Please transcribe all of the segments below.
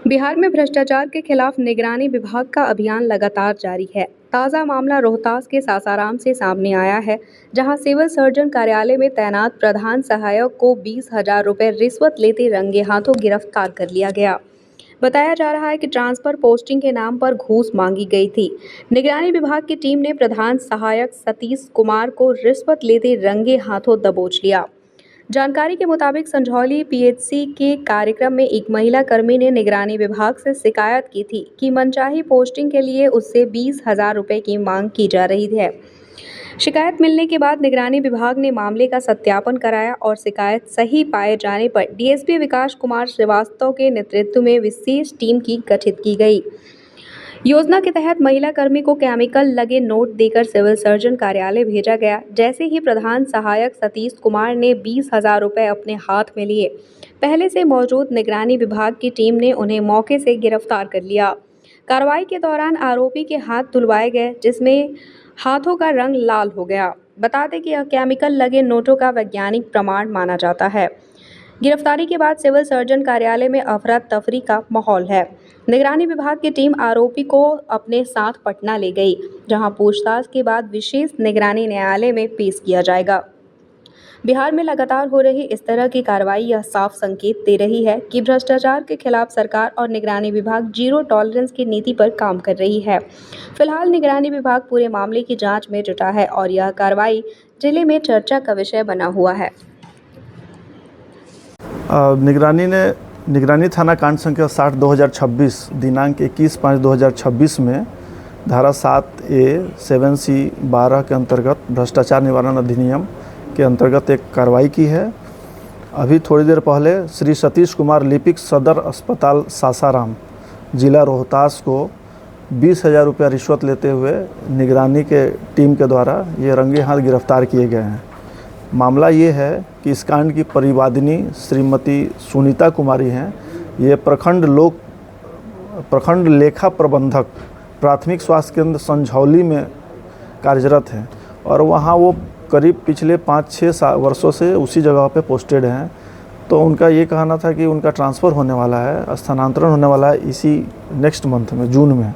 बिहार में भ्रष्टाचार के खिलाफ निगरानी विभाग का अभियान लगातार जारी है। ताज़ा मामला रोहतास के सासाराम से सामने आया है, जहां सिविल सर्जन कार्यालय में तैनात प्रधान सहायक को 20,000 रुपये रिश्वत लेते रंगे हाथों गिरफ्तार कर लिया गया। बताया जा रहा है कि ट्रांसफर पोस्टिंग के नाम पर घूस मांगी गई थी। निगरानी विभाग की टीम ने प्रधान सहायक सतीश कुमार को रिश्वत लेते रंगे हाथों दबोच लिया। जानकारी के मुताबिक संझौली पीएचसी के कार्यक्रम में एक महिला कर्मी ने निगरानी विभाग से शिकायत की थी कि मनचाही पोस्टिंग के लिए उससे 20,000 रुपये की मांग की जा रही है। शिकायत मिलने के बाद निगरानी विभाग ने मामले का सत्यापन कराया और शिकायत सही पाए जाने पर डीएसपी विकास कुमार श्रीवास्तव के नेतृत्व में विशेष टीम की गठित की गई। योजना के तहत महिला कर्मी को केमिकल लगे नोट देकर सिविल सर्जन कार्यालय भेजा गया। जैसे ही प्रधान सहायक सतीश कुमार ने 20,000 रुपये अपने हाथ में लिए, पहले से मौजूद निगरानी विभाग की टीम ने उन्हें मौके से गिरफ्तार कर लिया। कार्रवाई के दौरान आरोपी के हाथ धुलवाए गए, जिसमें हाथों का रंग लाल हो गया। बता दें कि यह केमिकल लगे नोटों का वैज्ञानिक प्रमाण माना जाता है। गिरफ्तारी के बाद सिविल सर्जन कार्यालय में अफरा तफरी का माहौल है। निगरानी विभाग की टीम आरोपी को अपने साथ पटना ले गई, जहां पूछताछ के बाद विशेष निगरानी न्यायालय में पेश किया जाएगा। बिहार में लगातार हो रही इस तरह की कार्रवाई यह साफ संकेत दे रही है कि भ्रष्टाचार के खिलाफ सरकार और निगरानी विभाग जीरो टॉलरेंस की नीति पर काम कर रही है। फिलहाल निगरानी विभाग पूरे मामले की जांच में जुटा है और यह कार्रवाई जिले में चर्चा का विषय बना हुआ है। निगरानी थाना कांड संख्या 60/2026 दिनांक 21/5/2026 में धारा 7A 7C 12 के अंतर्गत भ्रष्टाचार निवारण अधिनियम के अंतर्गत एक कार्रवाई की है। अभी थोड़ी देर पहले श्री सतीश कुमार लिपिक सदर अस्पताल सासाराम जिला रोहतास को 20,000 रुपया रिश्वत लेते हुए निगरानी के टीम के द्वारा ये रंगे हाथ गिरफ्तार किए गए हैं। मामला ये है कि इस कांड की परिवादिनी श्रीमती सुनीता कुमारी हैं। ये प्रखंड लेखा प्रबंधक प्राथमिक स्वास्थ्य केंद्र संझौली में कार्यरत हैं और वहाँ वो करीब पिछले 5-6 वर्षों से उसी जगह पे पोस्टेड हैं। तो उनका ये कहना था कि उनका ट्रांसफ़र होने वाला है, स्थानांतरण होने वाला है इसी नेक्स्ट मंथ में, जून में।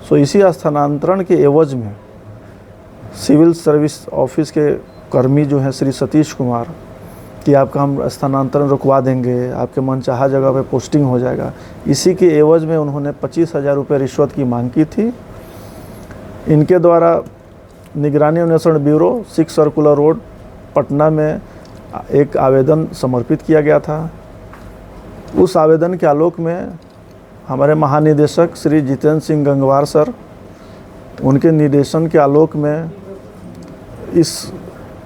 सो इसी स्थानांतरण के एवज में सिविल सर्विस ऑफिस के कर्मी जो हैं श्री सतीश कुमार कि आपका हम स्थानांतरण रुकवा देंगे, आपके मनचाहा जगह पे पोस्टिंग हो जाएगा, इसी के एवज में उन्होंने 25,000 रुपये रिश्वत की मांग की थी। इनके द्वारा निगरानी अन्वेषण ब्यूरो 6 सर्कुलर रोड पटना में एक आवेदन समर्पित किया गया था। उस आवेदन के आलोक में हमारे महानिदेशक श्री जितेंद्र सिंह गंगवार सर, उनके निर्देशन के आलोक में इस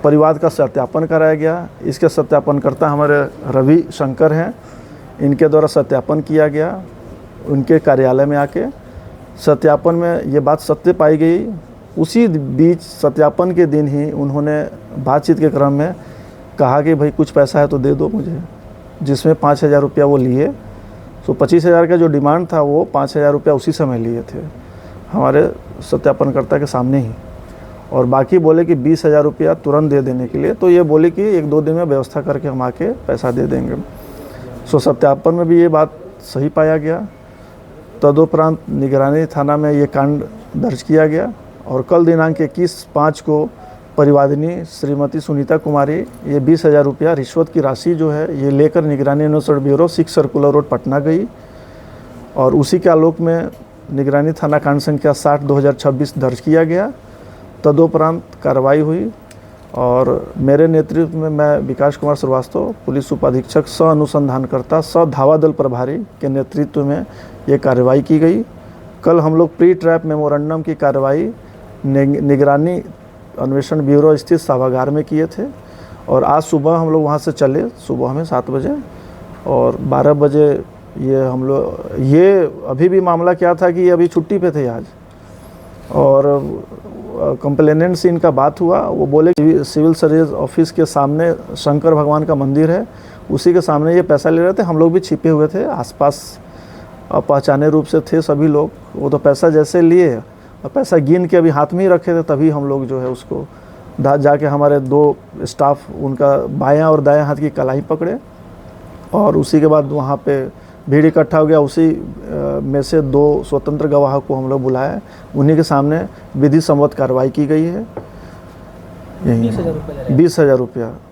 परिवाद का सत्यापन कराया गया। इसके सत्यापनकर्ता हमारे रवि शंकर हैं। इनके द्वारा सत्यापन किया गया उनके कार्यालय में आके। सत्यापन में ये बात सत्य पाई गई। उसी बीच सत्यापन के दिन ही उन्होंने बातचीत के क्रम में कहा कि भाई कुछ पैसा है तो दे दो मुझे, जिसमें 5,000 रुपया वो लिए। तो 25,000 का जो डिमांड था वो 5,000 रुपया उसी समय लिए थे हमारे सत्यापनकर्ता के सामने ही, और बाकी बोले कि 20,000 रुपया तुरंत दे देने के लिए। तो ये बोले कि 1-2 दिन में व्यवस्था करके हम आके पैसा दे देंगे। सो सत्यापन में भी ये बात सही पाया गया। तदुपरांत निगरानी थाना में ये कांड दर्ज किया गया और कल दिनांक 21/5 को परिवादिनी श्रीमती सुनीता कुमारी ये 20,000 रुपया रिश्वत की राशि जो है ये लेकर निगरानी अन्वेषण ब्यूरो 6 सर्कुलर रोड पटना गई और उसी के आलोक में निगरानी थाना कांड संख्या 60/2026 दर्ज किया गया। तदुपरांत कार्रवाई हुई और मेरे नेतृत्व में मैं विकास कुमार श्रीवास्तव, पुलिस उपाधीक्षक सह अनुसंधानकर्ता सह धावा दल प्रभारी के नेतृत्व में ये कार्रवाई की गई। कल हम लोग प्री ट्रैप मेमोरेंडम की कार्रवाई निगरानी अन्वेषण ब्यूरो स्थित सभागार में किए थे और आज सुबह हम लोग वहाँ से चले, सुबह में 7 बजे और 12 बजे ये अभी भी मामला क्या था कि ये अभी छुट्टी पे थे आज, और कंप्लेनेंट से इनका बात हुआ। वो बोले कि सिविल सर्विस ऑफिस के सामने शंकर भगवान का मंदिर है, उसी के सामने ये पैसा ले रहे थे। हम लोग भी छिपे हुए थे, आसपास पहचाने रूप से थे सभी लोग। वो तो पैसा जैसे लिए और पैसा गिन के अभी हाथ में ही रखे थे, तभी हम लोग जो है उसको जाके हमारे 2 स्टाफ उनका बायां और दायां हाथ की कलाई पकड़े और उसी के बाद वहाँ पे भीड़ इकट्ठा हो गया। उसी में से 2 स्वतंत्र गवाह को हम लोग बुलाए, उन्हीं के सामने विधि सम्मत कार्रवाई की गई है। यही 20,000 रुपये 20,000 रुपया